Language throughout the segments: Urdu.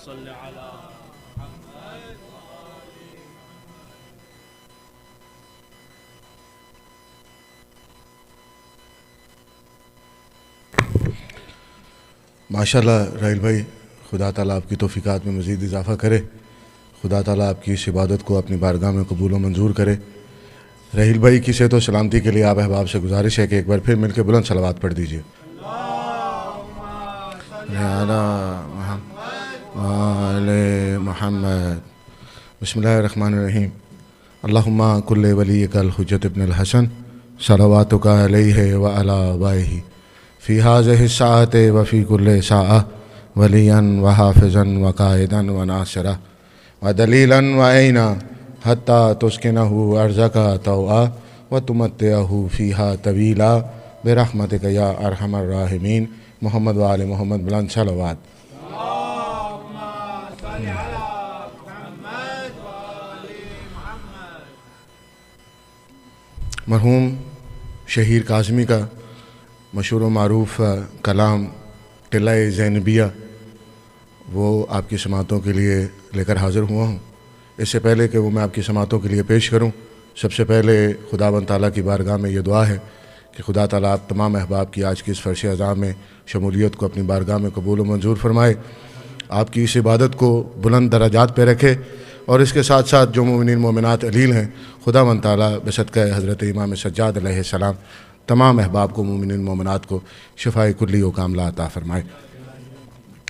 صل علی محمد. ماشاءاللہ راحیل بھائی، خدا تعالیٰ آپ کی توفیقات میں مزید اضافہ کرے. خدا تعالیٰ آپ کی اس عبادت کو اپنی بارگاہ میں قبول و منظور کرے. راحیل بھائی کی صحت و سلامتی کے لیے آپ احباب سے گزارش ہے کہ ایک بار پھر مل کے بلند صلوات پڑھ دیجیے. آل محمد. بسم اللہ الرحمن الرحیم. اللہم کل ولیک الحجت ابن الحسن صلواتک علیہ وعلی آبائہ فی ہذہ الساعۃ وفی کل ساعۃ ولیاً وحافظاً وقائداً وناصرا ودلیلاً وعینا حتی تسکنہ ارضک طوعا وتمتعہ فیہا طویلا برحمتک یا ارحم الراحمین. محمد وآل محمد. بلند صلوات. مرحوم شہیر کاظمی کا مشہور و معروف کلام ٹلہ زینبیہ وہ آپ کی سماعتوں کے لیے لے کر حاضر ہوا ہوں. اس سے پہلے کہ وہ میں آپ کی سماعتوں کے لیے پیش کروں، سب سے پہلے خداوند تعالیٰ کی بارگاہ میں یہ دعا ہے کہ خدا تعالیٰ آپ تمام احباب کی آج کی اس فرش اعضاء میں شمولیت کو اپنی بارگاہ میں قبول و منظور فرمائے. آپ کی اس عبادت کو بلند درجات پہ رکھے، اور اس کے ساتھ ساتھ جو مومنین مومنات علیل ہیں، خداوند تعالیٰ بصدقہ حضرت امام سجاد علیہ السلام تمام احباب کو، مومنین مومنات کو شفائے کلی و کاملہ عطا فرمائے.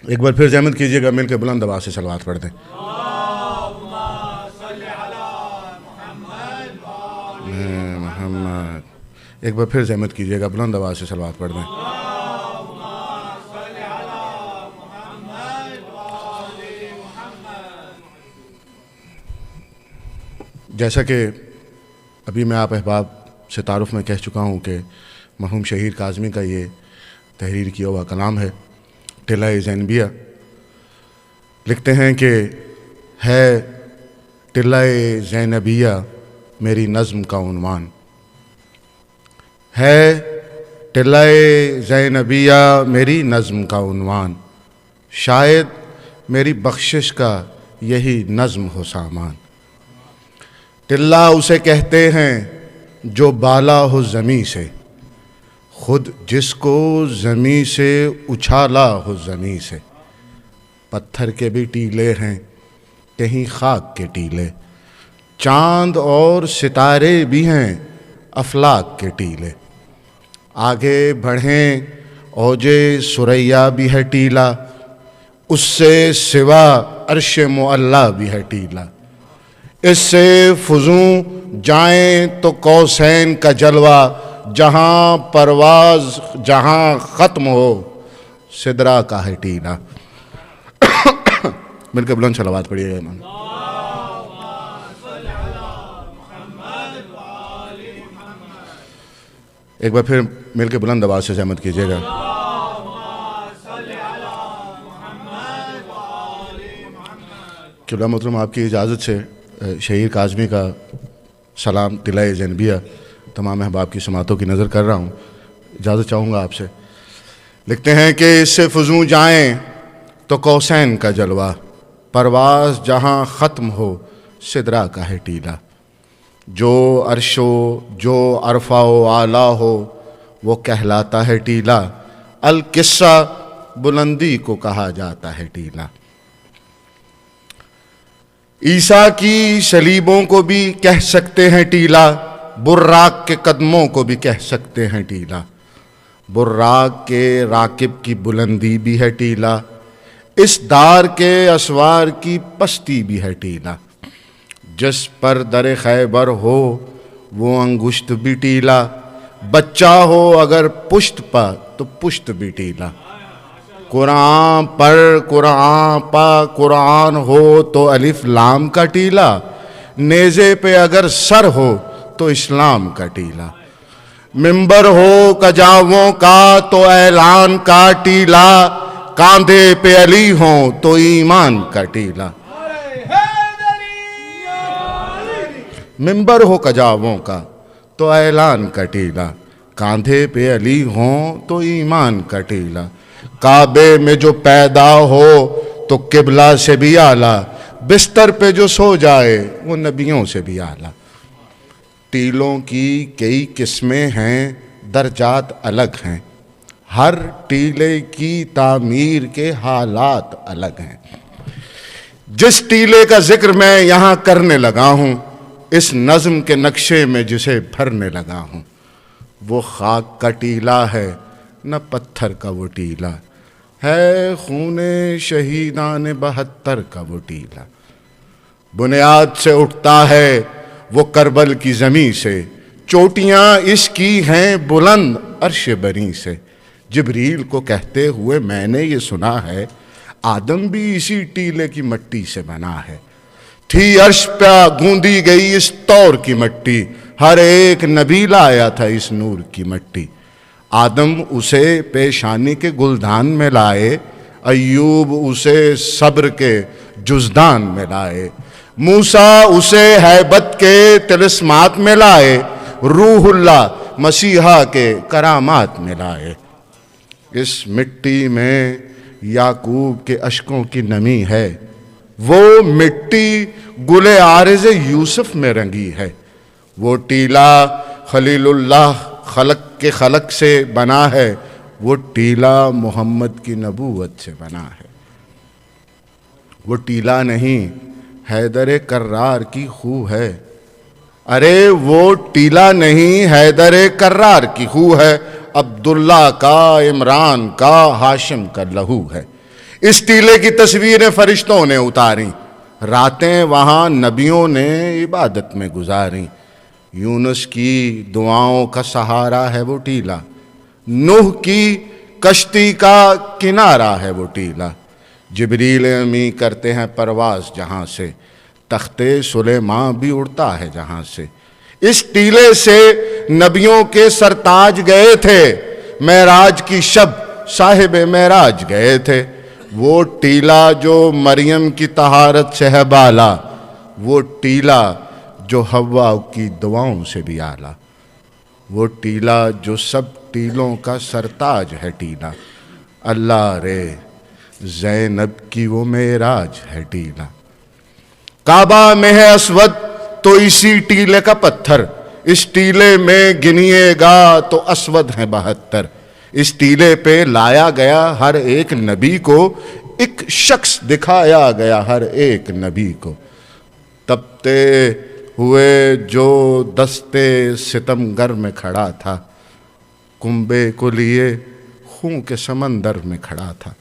ایک بار پھر زحمت کیجیے گا، مل کے بلند آواز سے صلوات پڑھ دیں. محمد. ایک بار پھر زحمت کیجیے گا، بلند آواز سے صلوات پڑھ دیں. جیسا کہ ابھی میں آپ احباب سے تعارف میں کہہ چکا ہوں کہ مرحوم شہیر کاظمی کا یہ تحریر کیا ہوا کلام ہے ٹلہ زینبیہ. لکھتے ہیں کہ ہے ٹلہ زینبیہ میری نظم کا عنوان، ہے ٹلہ زینبیہ میری نظم کا عنوان، شاید میری بخشش کا یہی نظم ہو سامان. ٹلہ اسے کہتے ہیں جو بالا ہو زمیں سے، خود جس کو زمیں سے اچھالا ہو زمیں سے. پتھر کے بھی ٹیلے ہیں کہیں خاک کے ٹیلے، چاند اور ستارے بھی ہیں افلاک کے ٹیلے. آگے بڑھیں اوجے ثریا بھی ہے ٹیلا، اس سے سوا عرش معلیٰ بھی ہے ٹیلا. اس سے فزوں جائیں تو قوسین کا جلوہ، جہاں پرواز جہاں ختم ہو سدرا کا ہے ٹیلا. مل کے بلند صلوات پڑھیے گا. ایک بار پھر مل کے بلند آواز سے زحمت کیجیے گا. قبلہ محترم، آپ کی اجازت سے شہیر کاظمی کا سلام ٹلہ زینبیہ تمام احباب کی سماعتوں کی نظر کر رہا ہوں، اجازت چاہوں گا آپ سے. لکھتے ہیں کہ اس سے فزوں جائیں تو قوسین کا جلوہ، پرواز جہاں ختم ہو سدرا کا ہے ٹیلا. جو عرش و جو عرفہ و اعلیٰ ہو وہ کہلاتا ہے ٹیلا، القصہ بلندی کو کہا جاتا ہے ٹیلا. عیسیٰ کی صلیبوں کو بھی کہہ سکتے ہیں ٹیلا، براق کے قدموں کو بھی کہہ سکتے ہیں ٹیلا. براق کے راکب کی بلندی بھی ہے ٹیلا، اس دار کے اسوار کی پستی بھی ہے ٹیلا. جس پر در خیبر ہو وہ انگشت بھی ٹیلا، بچہ ہو اگر پشت پا تو پشت بھی ٹیلا. قرآن پر قرآن پا قرآن ہو تو الف لام کا ٹیلا، نیزے پہ اگر سر ہو تو اسلام کا ٹیلا. ممبر ہو کجاووں کا تو اعلان کا ٹیلا، کاندھے پہ علی ہوں تو ایمان کا ٹیلا. ممبر ہو کجاووں کا تو اعلان کا ٹیلا، کاندھے پہ علی ہوں تو ایمان کا ٹیلا. کعبے میں جو پیدا ہو تو قبلہ سے بھی اعلیٰ، بستر پہ جو سو جائے وہ نبیوں سے بھی اعلیٰ۔ ٹیلوں کی کئی قسمیں ہیں، درجات الگ ہیں، ہر ٹیلے کی تعمیر کے حالات الگ ہیں۔ جس ٹیلے کا ذکر میں یہاں کرنے لگا ہوں، اس نظم کے نقشے میں جسے بھرنے لگا ہوں، وہ خاک کا ٹیلا ہے نہ پتھر کا وہ ٹیلا، ہے خون شہیدان 72 کا وہ ٹیلا۔ بنیاد سے اٹھتا ہے وہ کربل کی زمیں سے، چوٹیاں اس کی ہیں بلند عرش بری سے۔ جبریل کو کہتے ہوئے میں نے یہ سنا ہے، آدم بھی اسی ٹیلے کی مٹی سے بنا ہے۔ تھی عرش پہ گوندی گئی اس طور کی مٹی، ہر ایک نبی لایا تھا اس نور کی مٹی۔ آدم اسے پیشانی کے گلدان میں لائے، ایوب اسے صبر کے جزدان میں لائے، موسیٰ اسے ہیبت کے طلسمات میں لائے، روح اللہ مسیحا کے کرامات میں لائے۔ اس مٹی میں یعقوب کے اشکوں کی نمی ہے، وہ مٹی گل عارض یوسف میں رنگی ہے۔ وہ ٹیلا خلیل اللہ خلق کے خلق سے بنا ہے، وہ ٹیلا محمد کی نبوت سے بنا ہے۔ وہ ٹیلا نہیں حیدر کرار کی خو ہے، ارے وہ ٹیلا نہیں حیدر کرار کی خو ہے، عبداللہ کا، عمران کا، ہاشم کا لہو ہے۔ اس ٹیلے کی تصویریں فرشتوں نے اتاریں، راتیں وہاں نبیوں نے عبادت میں گزاریں۔ یونس کی دعاؤں کا سہارا ہے وہ ٹیلا، نوح کی کشتی کا کنارہ ہے وہ ٹیلا۔ جبریل امی کرتے ہیں پرواز جہاں سے، تخت سلیمان بھی اڑتا ہے جہاں سے۔ اس ٹیلے سے نبیوں کے سرتاج گئے تھے، معراج کی شب صاحب معراج گئے تھے۔ وہ ٹیلا جو مریم کی طہارت سے ہے بالا، وہ ٹیلا جو حوا کی دعاؤں سے بھی اعلیٰ، وہ ٹیلا جو سب ٹیلوں کا سرتاج ہے ٹیلا۔ اللہ رے زینب کی وہ معراج ہے ٹیلا۔ کعبہ میں ہے اسود تو اسی ٹیلے کا پتھر، اس ٹیلے میں گنیے گا تو اسود ہیں 72۔ اس ٹیلے پہ لایا گیا ہر ایک نبی کو، ایک شخص دکھایا گیا ہر ایک نبی کو۔ تپتے ہوئے جو دستے ستمگر میں کھڑا تھا، کنبے کو لیے خون کے سمندر میں کھڑا تھا۔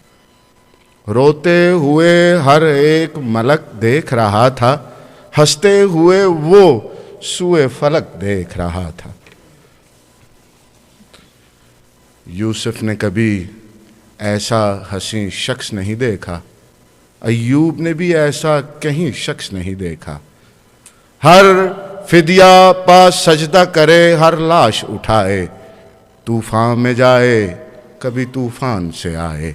روتے ہوئے ہر ایک ملک دیکھ رہا تھا، ہنستے ہوئے وہ سوئے فلک دیکھ رہا تھا۔ یوسف نے کبھی ایسا حسین شخص نہیں دیکھا، ایوب نے بھی ایسا کہیں شخص نہیں دیکھا۔ ہر فدیہ پا سجدہ کرے، ہر لاش اٹھائے، طوفان میں جائے کبھی طوفان سے آئے۔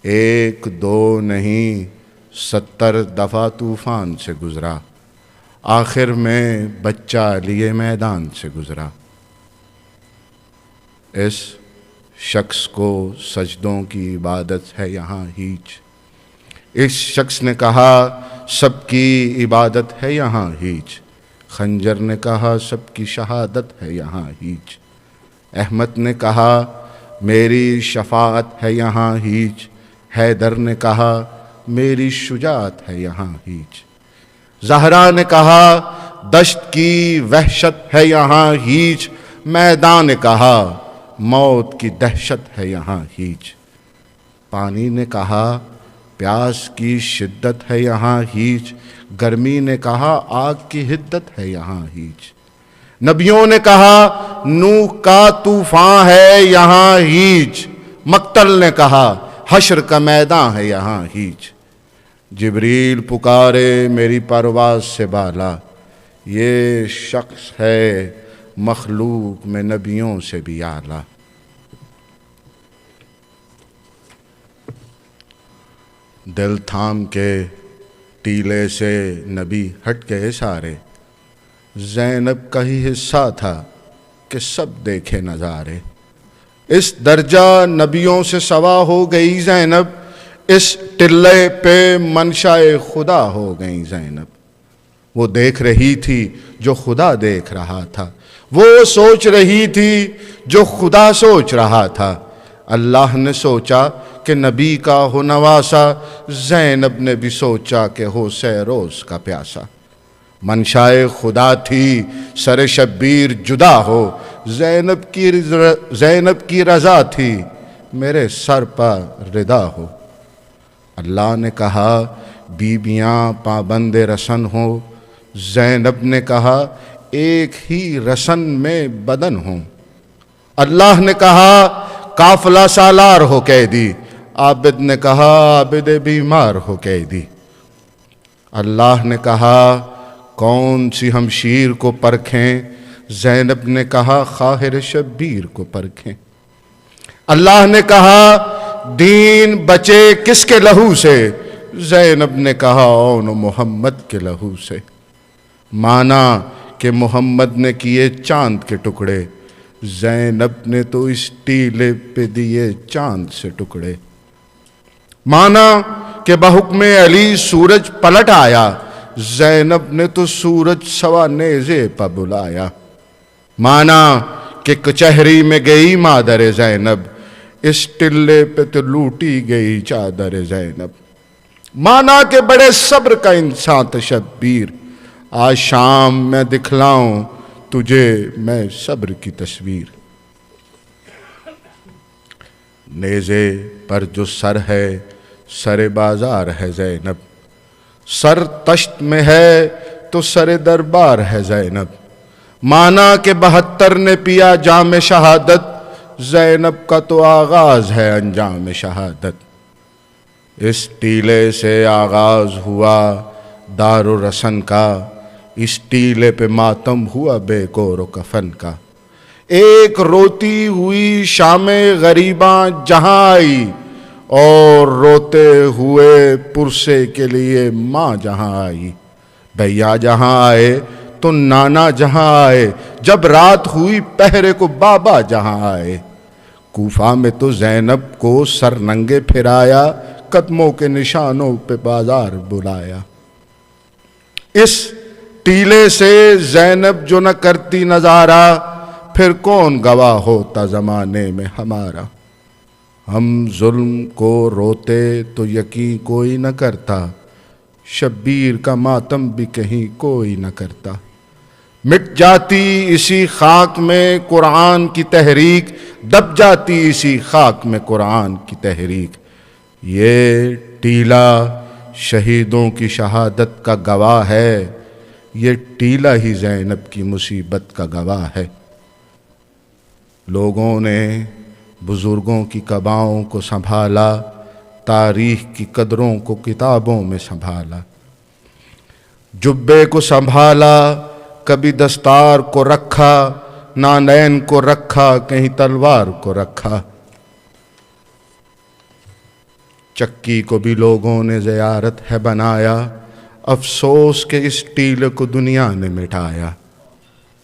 ایک دو نہیں 70 دفعہ طوفان سے گزرا، آخر میں بچہ لیے میدان سے گزرا۔ اس شخص کو سجدوں کی عبادت ہے یہاں ہیچ، اس شخص نے کہا سب کی عبادت ہے یہاں ہیچ، خنجر نے کہا سب کی شہادت ہے یہاں ہیچ، احمد نے کہا میری شفاعت ہے یہاں ہیچ، حیدر نے کہا میری شجاعت ہے یہاں ہیچ، زہرا نے کہا دشت کی وحشت ہے یہاں ہیچ، میدان نے کہا موت کی دہشت ہے یہاں ہیچ، پانی نے کہا پیاس کی شدت ہے یہاں ہیچ، گرمی نے کہا آگ کی حدت ہے یہاں ہیچ، نبیوں نے کہا نوح کا طوفان ہے یہاں ہیچ، مقتل نے کہا حشر کا میدان ہے یہاں ہیچ، جبریل پکارے میری پرواز سے بالا، یہ شخص ہے مخلوق میں نبیوں سے بھی اعلیٰ۔ دل تھام کے ٹیلے سے نبی ہٹ گئے سارے، زینب کا ہی حصہ تھا کہ سب دیکھے نظارے، اس درجہ نبیوں سے سوا ہو گئی زینب، اس ٹلے پہ منشائے خدا ہو گئیں زینب. وہ دیکھ رہی تھی جو خدا دیکھ رہا تھا، وہ سوچ رہی تھی جو خدا سوچ رہا تھا. اللہ نے سوچا کہ نبی کا ہو نواسا، زینب نے بھی سوچا کہ ہو سیروز کا پیاسا. منشائے خدا تھی سر شبیر جدا ہو، زینب کی رضا تھی میرے سر پر ردا ہو. اللہ نے کہا بیبیاں پابند رسن ہو، زینب نے کہا ایک ہی رسن میں بدن ہوں. اللہ نے کہا قافلہ سالار ہو قیدی، عابد نے کہا عابد بیمار ہو قیدی. اللہ نے کہا کون سی ہم شیر کو پرکھیں، زینب نے کہا خاہر شبیر کو پرکھیں. اللہ نے کہا دین بچے کس کے لہو سے، زینب نے کہا اون محمد کے لہو سے. مانا کہ محمد نے کیے چاند کے ٹکڑے، زینب نے تو اس ٹیلے پہ دیے چاند سے ٹکڑے. مانا کہ بحکم علی سورج پلٹ آیا، زینب نے تو سورج سوا نیزے پہ بلایا. مانا کہ کچہری میں گئی مادر زینب، اس ٹلے پہ تو لوٹی گئی چادر زینب. مانا کہ بڑے صبر کا انسان تھا شبیر، آج شام میں دکھلاؤں تجھے میں صبر کی تصویر. نیزے پر جو سر ہے سر بازار ہے زینب، سر تشت میں ہے تو سر دربار ہے زینب. مانا کہ 72 نے پیا جام شہادت، زینب کا تو آغاز ہے انجام شہادت. اس ٹیلے سے آغاز ہوا دار و رسن کا، اس ٹیلے پہ ماتم ہوا بے کور و کفن کا. ایک روتی ہوئی شام غریباں جہاں آئی، اور روتے ہوئے پرسے کے لیے ماں جہاں آئی. بھیا جہاں آئے تو نانا جہاں آئے، جب رات ہوئی پہرے کو بابا جہاں آئے. کوفہ میں تو زینب کو سر ننگے پھرایا، قدموں کے نشانوں پہ بازار بلایا. اس ٹیلے سے زینب جو نہ کرتی نظارہ، پھر کون گواہ ہوتا زمانے میں ہمارا. ہم ظلم کو روتے تو یقین کوئی نہ کرتا، شبیر کا ماتم بھی کہیں کوئی نہ کرتا. مٹ جاتی اسی خاک میں قرآن کی تحریک، دب جاتی اسی خاک میں قرآن کی تحریک. یہ ٹیلا شہیدوں کی شہادت کا گواہ ہے، یہ ٹیلا ہی زینب کی مصیبت کا گواہ ہے. لوگوں نے بزرگوں کی قباؤں کو سنبھالا، تاریخ کی قدروں کو کتابوں میں سنبھالا. جبے کو سنبھالا کبھی دستار کو رکھا، نانین کو رکھا کہیں تلوار کو رکھا. چکی کو بھی لوگوں نے زیارت ہے بنایا، افسوس کہ اس ٹیلے کو دنیا نے مٹایا.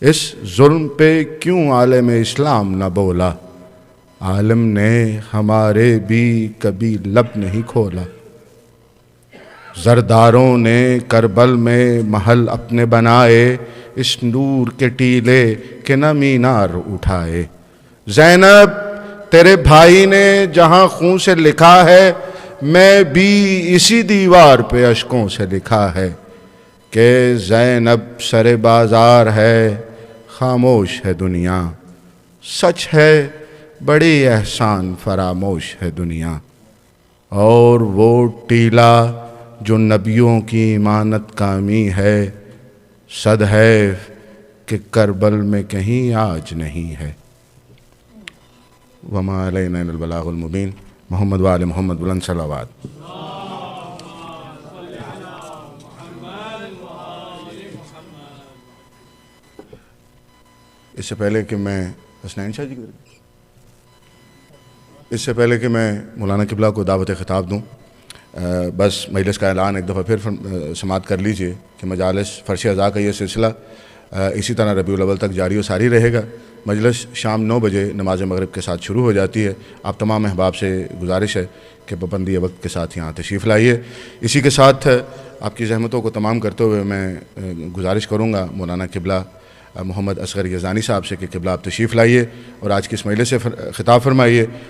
اس ظلم پہ کیوں عالم اسلام نہ بولا، عالم نے ہمارے بھی کبھی لب نہیں کھولا. زرداروں نے کربل میں محل اپنے بنائے، اس نور کے ٹیلے کے نہ مینار اٹھائے. زینب تیرے بھائی نے جہاں خون سے لکھا ہے، میں بھی اسی دیوار پہ اشکوں سے لکھا ہے کہ زینب سر بازار ہے، خاموش ہے دنیا. سچ ہے بڑی احسان فراموش ہے دنیا. اور وہ ٹیلا جو نبیوں کی امانت کامی ہے، صد ہے کہ کربل میں کہیں آج نہیں ہے. وما علینا الا البلاغ المبین. محمد وآل محمد بلند صلوات. اس سے پہلے کہ میں حسنین شاہ جی اس سے پہلے کہ میں مولانا قبلہ کو دعوت خطاب دوں، بس مجلس کا اعلان ایک دفعہ پھر سماعت کر لیجئے کہ مجالس فرش ازا کا یہ سلسلہ اسی طرح ربیع الاول تک جاری و ساری رہے گا۔ مجلس شام 9 بجے نماز مغرب کے ساتھ شروع ہو جاتی ہے۔ آپ تمام احباب سے گزارش ہے کہ پابندی وقت کے ساتھ یہاں تشریف لائیے۔ اسی کے ساتھ آپ کی زحمتوں کو تمام کرتے ہوئے میں گزارش کروں گا مولانا قبلہ محمد اصغر یزانی صاحب سے کہ قبلہ آپ تشریف لائیے اور آج کی اس مجلس سے خطاب فرمائیے